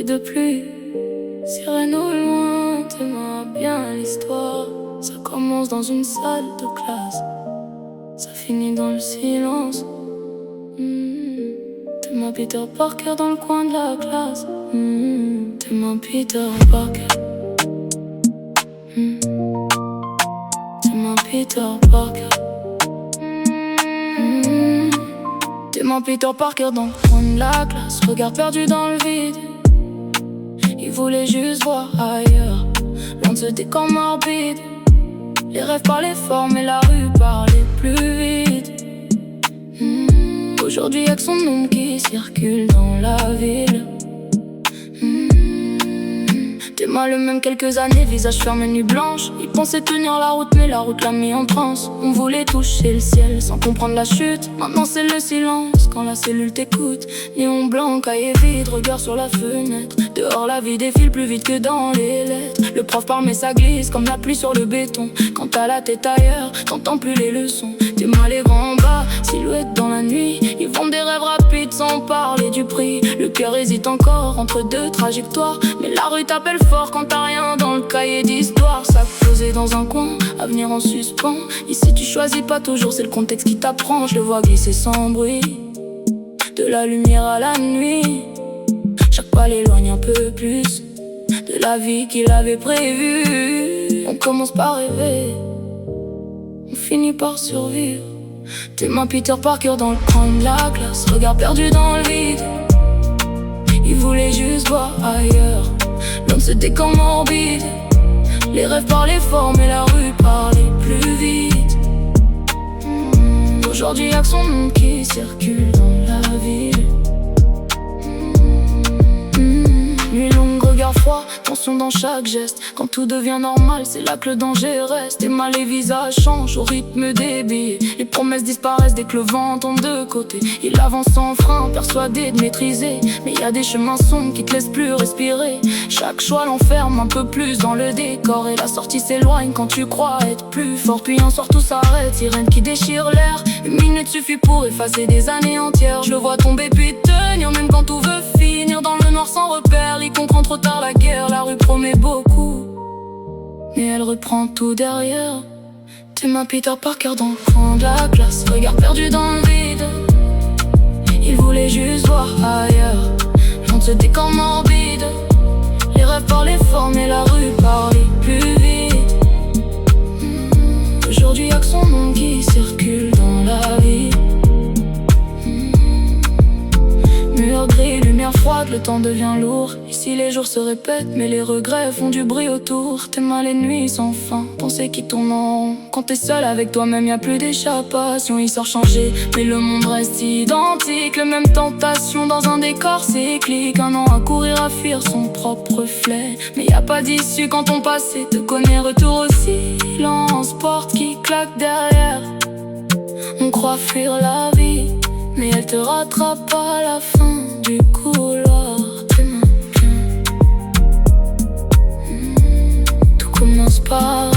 de pluie, sirène au loin, t'aimeras bien l'histoire. Ça commence dans une salle de classe, ça finit dans le silence. T'es ma Peter Parker dans le coin de la classe. T'es ma Peter Parker. T'es ma Peter Parker. T'es ma Peter Parker dans le coin de la classe, regard perdu dans le vide. Il voulait juste voir ailleurs, loin de ce décor morbide. Les rêves parlaient fort mais la rue parlait plus vite. Aujourd'hui y'a que son nom qui circule dans la ville. T'es mal le même quelques années, visage fermé, nuit blanche. Il pensait tenir la route mais la route l'a mis en transe. On voulait toucher le ciel sans comprendre la chute. Maintenant c'est le silence quand la cellule t'écoute. Néon blanc, cahier vide, regard sur la fenêtre. Dehors la vie défile plus vite que dans les lettres. Le prof parle mais ça glisse comme la pluie sur le béton. Quand t'as la tête ailleurs, t'entends plus les leçons. T'es mal les grands bas, silhouette dans la nuit. Ils vendent des rêves rapides sans parler du prix. Le cœur hésite encore entre deux trajectoires, mais la rue t'appelle fort quand t'as rien dans le cahier d'histoire. Ça posé dans un coin, avenir en suspens. Ici tu choisis pas toujours, c'est le contexte qui t'apprend. Je le vois glisser sans bruit, de la lumière à la nuit. Chaque pas l'éloigne un peu plus de la vie qu'il avait prévue. On commence par rêver, on finit par survivre. T'es ma Peter Parker dans le coin de la classe, regard perdu dans le vide. Il voulait juste voir ailleurs, loin de ce décor morbide. Les rêves parlaient fort mais la rue parlait plus vite. Aujourd'hui y'a que son nom qui circule dans la ville. Nuit longue, regard froid, tension dans chaque geste. Quand tout devient normal, c'est là que le danger reste. Et mal les visages changent au rythme des billets. Les promesses disparaissent dès que le vent tombe de côté. Il avance sans frein, persuadé de maîtriser. Mais y a des chemins sombres qui te laissent plus respirer. Chaque choix l'enferme un peu plus dans le décor. Et la sortie s'éloigne quand tu crois être plus fort. Puis un soir tout s'arrête, sirène qui déchire l'air. Une minute suffit pour effacer des années entières. Je le vois tomber puis tenir même quand tout veut finir dans le noir sans repère. Il comprend trop tard la guerre, la rue promet beaucoup, mais elle reprend tout derrière. T'es ma Peter Parker dans le coin de la classe, regard perdu dans le vide. Il voulait juste voir ailleurs, loin de ce décor morbide. Les rêves parlaient fort mais la rue parlait plus vite. Aujourd'hui y'a que son nom qui circule dans la vie. Mur gris, lumière froide, le temps devient lourd. Ici les jours se répètent mais les regrets font du bruit autour. T'es mal les nuits sans fin, pensées qui tournent en rond. Quand t'es seul avec toi-même y'a plus d'échappation. Il sort changer mais le monde reste identique. Le même tentation dans un décor cyclique. Un an à courir à fuir son propre reflet. Mais y a pas d'issue quand ton passé te connaît. Retour au silence, porte qui claque derrière. On croit fuir la vie mais elle te rattrape à la fin du couloir. Tes mains bien. Tout commence par